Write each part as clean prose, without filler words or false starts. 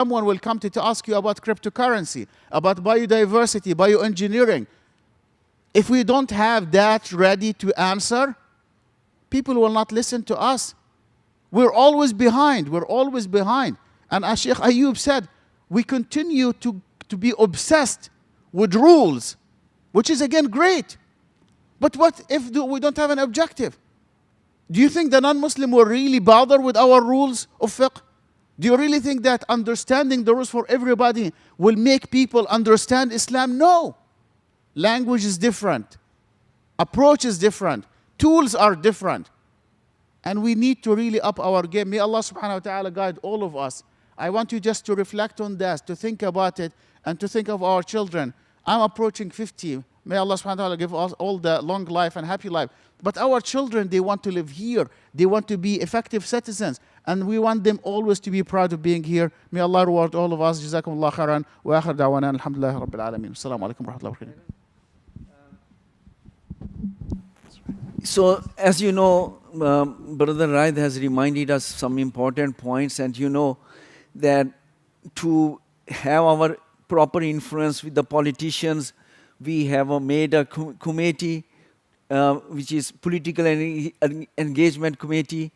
someone will come to ask you about cryptocurrency, about biodiversity, bioengineering. If we don't have that ready to answer, people will not listen to us. We're always behind. We're always behind. And as Sheikh Ayub said, we continue to be obsessed with rules, which is again great. But what if we don't have an objective? Do you think the non-Muslim will really bother with our rules of fiqh? Do you really think that understanding the rules for everybody will make people understand Islam? No. Language is different. Approach is different. Tools are different. And we need to really up our game. May Allah subhanahu wa ta'ala guide all of us. I want you just to reflect on that, to think about it, and to think of our children. I'm approaching 50. May Allah subhanahu wa ta'ala give us all the long life and happy life. But our children, they want to live here. They want to be effective citizens. And we want them always to be proud of being here. May Allah reward all of us. Jazakumullah khairan. Wa akhir da'wana alhamdulillah rabbil alameen. Assalamu alaikum wa rahmatullahi wa barakatuh. So, as you know, Brother Raid has reminded us some important points, and you know that to have our proper influence with the politicians, we have made a committee, which is political engagement committee,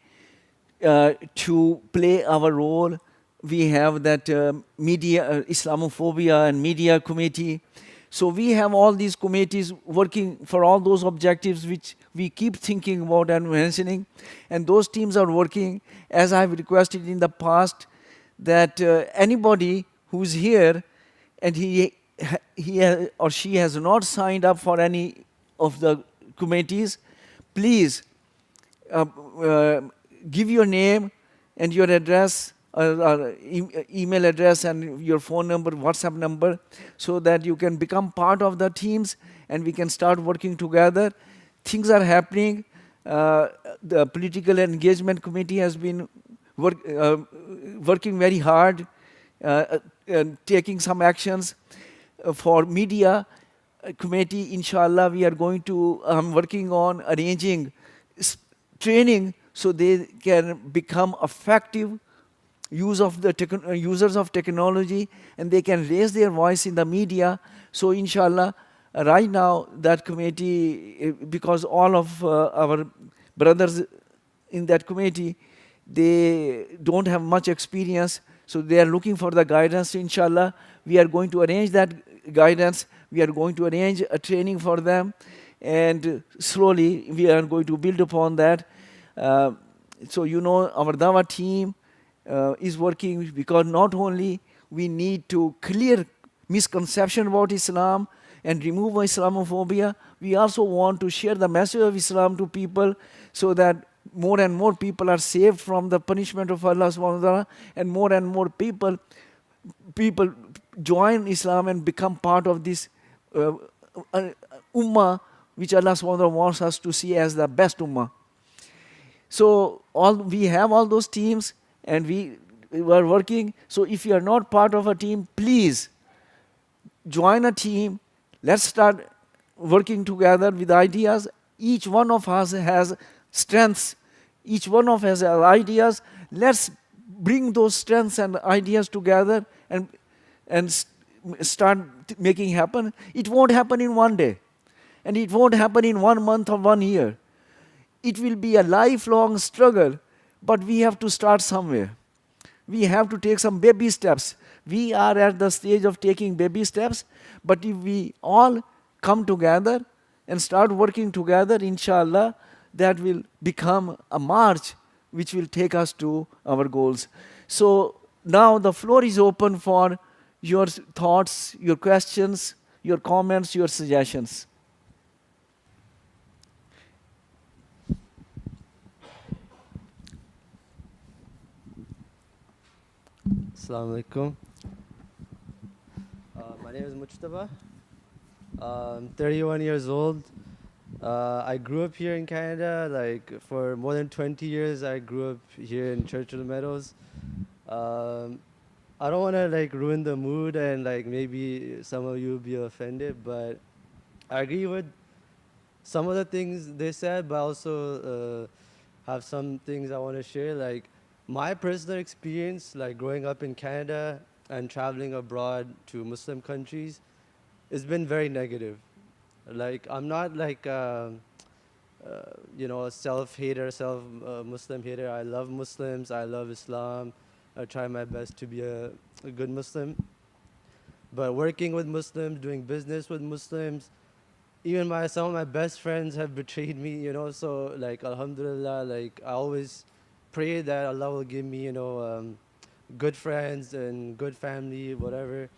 to play our role. We have that media, Islamophobia and media committee. So we have all these committees working for all those objectives which we keep thinking about and mentioning. And those teams are working, as I've requested in the past, that anybody who's here and he or she has not signed up for any of the committees, please give your name and your address, email address and your phone number, WhatsApp number, so that you can become part of the teams and we can start working together. Things are happening. The political engagement committee has been working very hard, taking some actions. For media committee, inshallah, we are going to working on arranging training so they can become effective users of technology, and they can raise their voice in the media. So inshallah, right now that committee, because all of our brothers in that committee, they don't have much experience, so they are looking for the guidance. So inshallah, we are going to arrange that guidance. We are going to arrange a training for them, and slowly we are going to build upon that. So you know, our Dawah team is working, because not only we need to clear misconception about Islam and remove Islamophobia, we also want to share the message of Islam to people so that more and more people are saved from the punishment of Allah subhanahu wa ta'ala, and more people join Islam and become part of this ummah which Allah subhanahu wa ta'ala wants us to see as the best ummah. So we have all those teams, and we are working. So if you are not part of a team, please join a team. Let's start working together with ideas. Each one of us has strengths. Each one of us has ideas. Let's bring those strengths and ideas together and start making happen. It won't happen in one day. And it won't happen in 1 month or 1 year. It will be a lifelong struggle. But we have to start somewhere. We have to take some baby steps. We are at the stage of taking baby steps, but if we all come together and start working together, inshallah, that will become a march which will take us to our goals. So now the floor is open for your thoughts, your questions, your comments, your suggestions. Assalamu alaikum. My name is Mujtaba. I'm 31 years old. I grew up here in Canada. Like for more than 20 years, I grew up here in Churchill Meadows. I don't want to like ruin the mood, and like maybe some of you will be offended, but I agree with some of the things they said, but also have some things I want to share. Like my personal experience, like growing up in Canada, and traveling abroad to Muslim countries, it's been very negative. Like I'm not like a self-hater, self-Muslim hater. I love Muslims. I love Islam. I try my best to be a good Muslim. But working with Muslims, doing business with Muslims, even some of my best friends have betrayed me. So like Alhamdulillah, like I always pray that Allah will give me good friends and good family, whatever.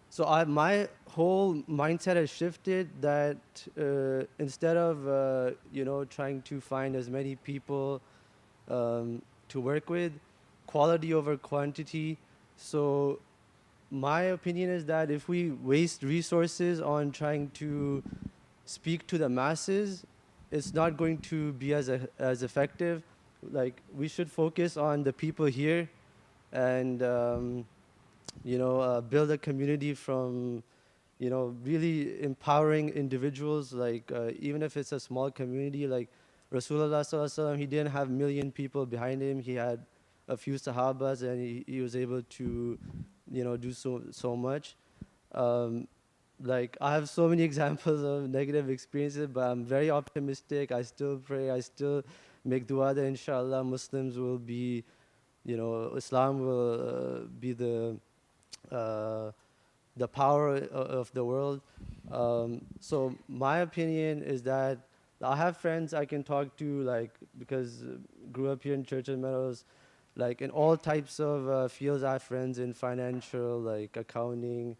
So my whole mindset has shifted that instead of trying to find as many people to work with, quality over quantity. So my opinion is that if we waste resources on trying to speak to the masses, it's not going to be as effective. Like we should focus on the people here and build a community from really empowering individuals, like even if it's a small community. Like Rasulullah Sallallahu Alaihi Wasallam, he didn't have million people behind him. He had a few sahabas, and he was able to do so much. Like I have so many examples of negative experiences, but I'm very optimistic. I still pray, I still make dua that inshallah Muslims will be, Islam will be the power of the world. So my opinion is that I have friends I can talk to, like, because grew up here in Churchill Meadows, like in all types of fields. I have friends in financial, like accounting,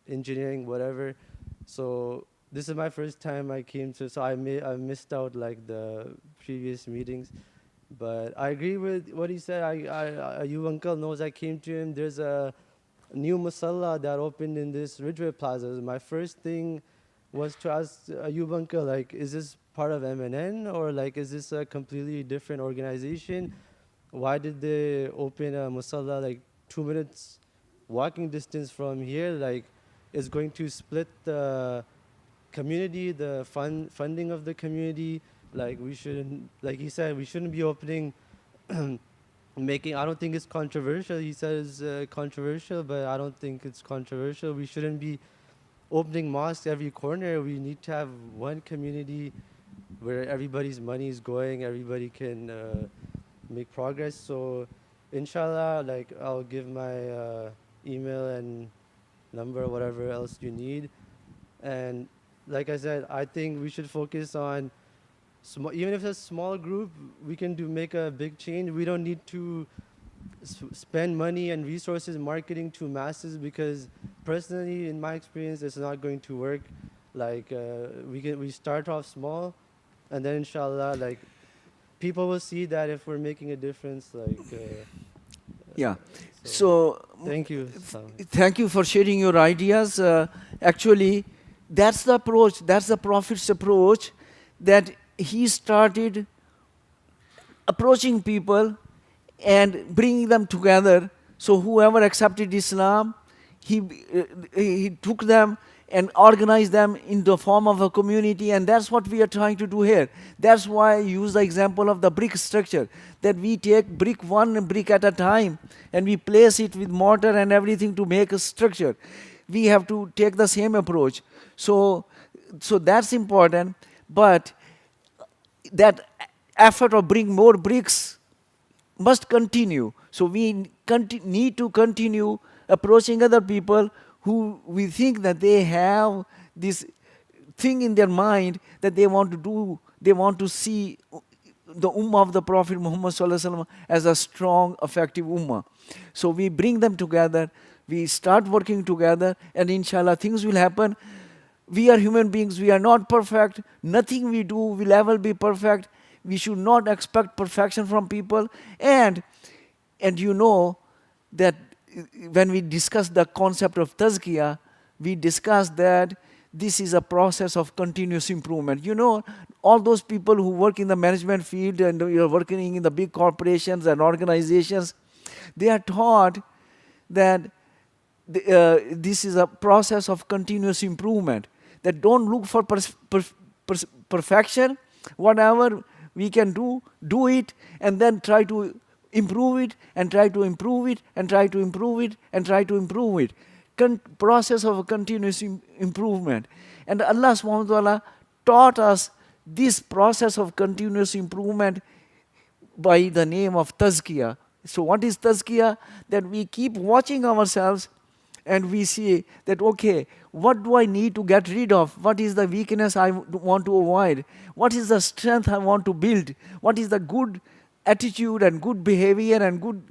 engineering, whatever. So this is my first time I came to, so I missed out like the previous meetings. But I agree with what he said. You uncle knows I came to him. There's a new musalla that opened in this Ridgeway Plaza. My first thing was to ask Ayub uncle, like, is this part of MNN or like is this a completely different organization? Why did they open a musalla like 2 minutes walking distance from here? Like, it's going to split the community, the funding of the community. Like we shouldn't, like he said, we shouldn't be opening, I don't think it's controversial. He says controversial, but I don't think it's controversial. We shouldn't be opening mosques every corner. We need to have one community where everybody's money is going, everybody can make progress. So inshallah, like I'll give my email and number, whatever else you need. And like I said, I think we should focus on even if it's a small group, we can make a big change. We don't need to spend money and resources marketing to masses, because personally, in my experience, it's not going to work. Like we start off small, and then inshallah, like people will see that if we're making a difference. Like yeah. So thank you. Thank you for sharing your ideas. Actually, that's the approach. That's the Prophet's approach, that he started approaching people and bringing them together. So whoever accepted Islam, he took them and organized them in the form of a community, and that's what we are trying to do here. That's why I use the example of the brick structure, that we take one brick at a time and we place it with mortar and everything to make a structure. We have to take the same approach. So that's important, but that effort of bring more bricks must continue. So we need to continue approaching other people who we think that they have this thing in their mind that they want to do. They want to see the ummah of the Prophet Muhammad Sallallahu Alaihi Wasallam as a strong, effective ummah. So we bring them together, we start working together, and inshallah things will happen. We are human beings, we are not perfect. Nothing we do will ever be perfect. We should not expect perfection from people. And you know that when we discuss the concept of tazkiyah, we discuss that this is a process of continuous improvement. You know, all those people who work in the management field and you're working in the big corporations and organizations, they are taught that this is a process of continuous improvement. That don't look for perfection. Whatever we can do it, and then try to improve it and try to improve it and try to improve it and try to improve it. Process of continuous improvement. And Allah subhanahu wa ta'ala taught us this process of continuous improvement by the name of tazkiyah. So what is tazkiyah? That we keep watching ourselves and we see that, okay, what do I need to get rid of? What is the weakness I want to avoid? What is the strength I want to build? What is the good attitude and good behavior and good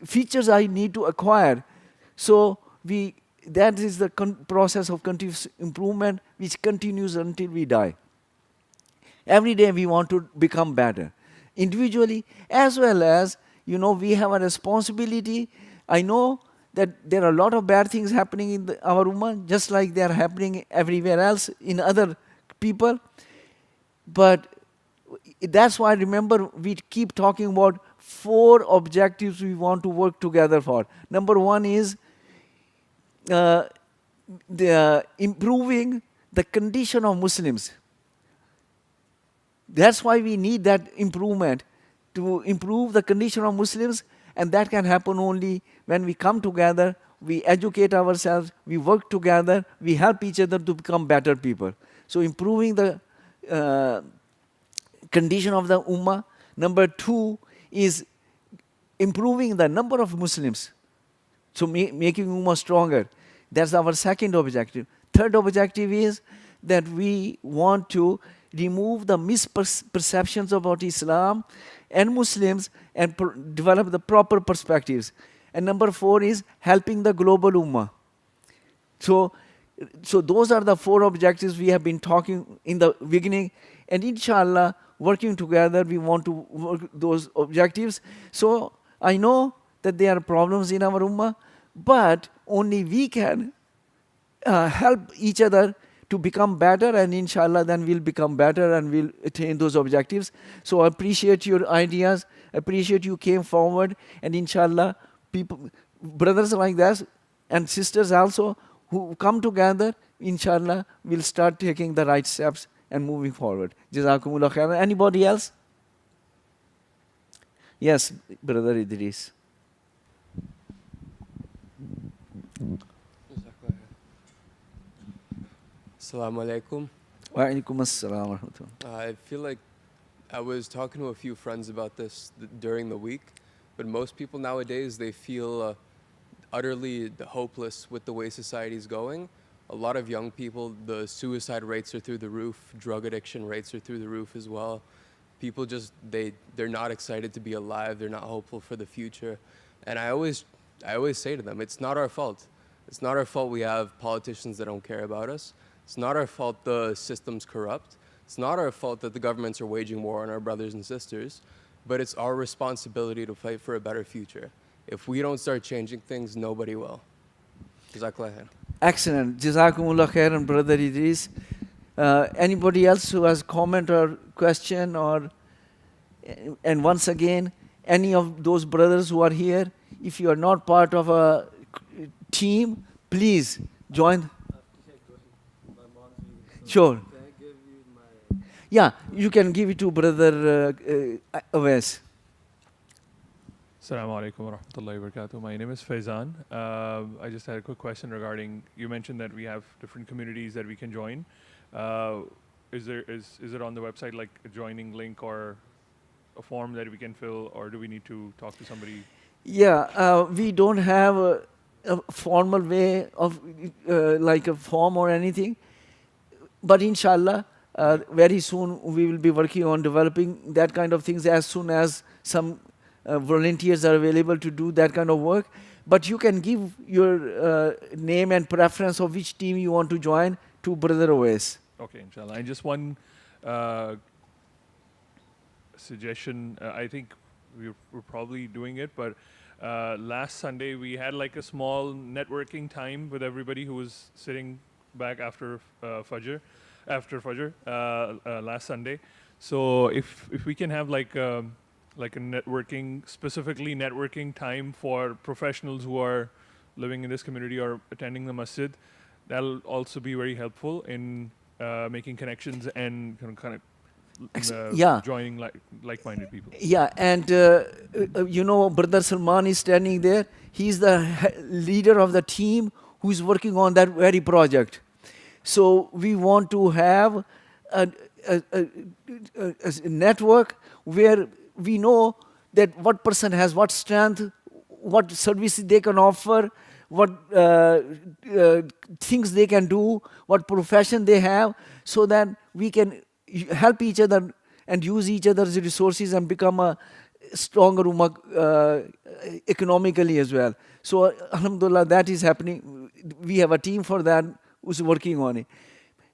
features I need to acquire? So that is the process of continuous improvement which continues until we die. Every day we want to become better, individually as well as, we have a responsibility. I know that there are a lot of bad things happening in our ummah, just like they are happening everywhere else in other people. But that's why, remember, we keep talking about 4 objectives we want to work together for. Number 1 is improving the condition of Muslims. That's why we need that improvement, to improve the condition of Muslims, and that can happen only when we come together, we educate ourselves, we work together, we help each other to become better people. So improving the condition of the ummah. Number 2 is improving the number of Muslims, so making ummah stronger. That's our second objective. Third objective is that we want to remove the misperceptions about Islam and Muslims and develop the proper perspectives. And number 4 is helping the global ummah. So those are the 4 objectives we have been talking in the beginning. And inshallah, working together, we want to work those objectives. So I know that there are problems in our ummah, but only we can help each other to become better, and inshallah then we'll become better and we'll attain those objectives. So I appreciate your ideas, appreciate you came forward, and inshallah people, brothers like this and sisters also who come together, inshallah will start taking the right steps and moving forward. Jazakumullah khairan. Anybody else? Yes, Brother Idris. Assalamu alaikum. Wa alaikum assalam wa rahmatullah. I feel like I was talking to a few friends about this during the week, but most people nowadays, they feel utterly hopeless with the way society is going. A lot of young people, the suicide rates are through the roof, drug addiction rates are through the roof as well. People just, they're not excited to be alive, they're not hopeful for the future. And I always say to them, it's not our fault. It's not our fault we have politicians that don't care about us. It's not our fault the system's corrupt. It's not our fault that the governments are waging war on our brothers and sisters, but it's our responsibility to fight for a better future. If we don't start changing things, nobody will. Jazakallah khair. Excellent. Jazakumullah khairan, Brother Idris. Anybody else who has comment or question, and once again, any of those brothers who are here, if you are not part of a team, please join. Sure. Yeah, you can give it to Brother Awais. Assalamu alaikum wa rahmatullahi wa barakatuh. My name is Faizan. I just had a quick question regarding, you mentioned that we have different communities that we can join. Is it on the website like a joining link or a form that we can fill, or do we need to talk to somebody? Yeah, we don't have a formal way of like a form or anything. But inshallah, very soon we will be working on developing that kind of things as soon as some volunteers are available to do that kind of work. But you can give your name and preference of which team you want to join to Brother Awais. Okay, inshallah. And just one suggestion. I think we're probably doing it, but last Sunday we had like a small networking time with everybody who was sitting back after Fajr last Sunday. So if we can have like a networking, specifically networking time for professionals who are living in this community or attending the masjid, that'll also be very helpful in making connections and kind of yeah. joining like-minded people. Yeah, and you know, Brother Salman is standing there. He's the leader of the team who is working on that very project. So we want to have a, a network where we know that what person has what strength, what services they can offer, what things they can do, what profession they have, so that we can help each other and use each other's resources and become a stronger ummah economically as well. So alhamdulillah, that is happening. We have a team for that who's working on it.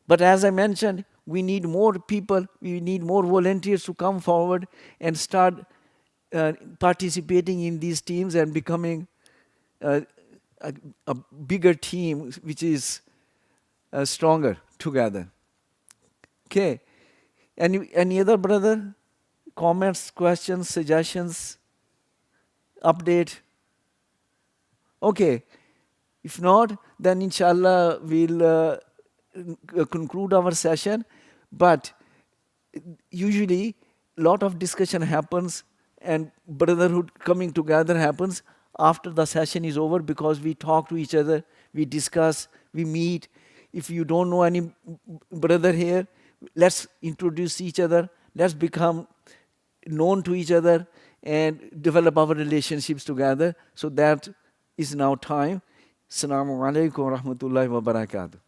But as I mentioned, we need more people, we need more volunteers to come forward and start participating in these teams and becoming a bigger team which is stronger together. Okay. Any other brother? Comments, questions, suggestions, update? Okay. If not, then inshallah we'll conclude our session. But usually a lot of discussion happens and brotherhood coming together happens after the session is over, because we talk to each other, we discuss, we meet. If you don't know any brother here, let's introduce each other, let's become known to each other and develop our relationships together. So that is now time. Assalamu alaikum wa rahmatullahi wa barakatuh.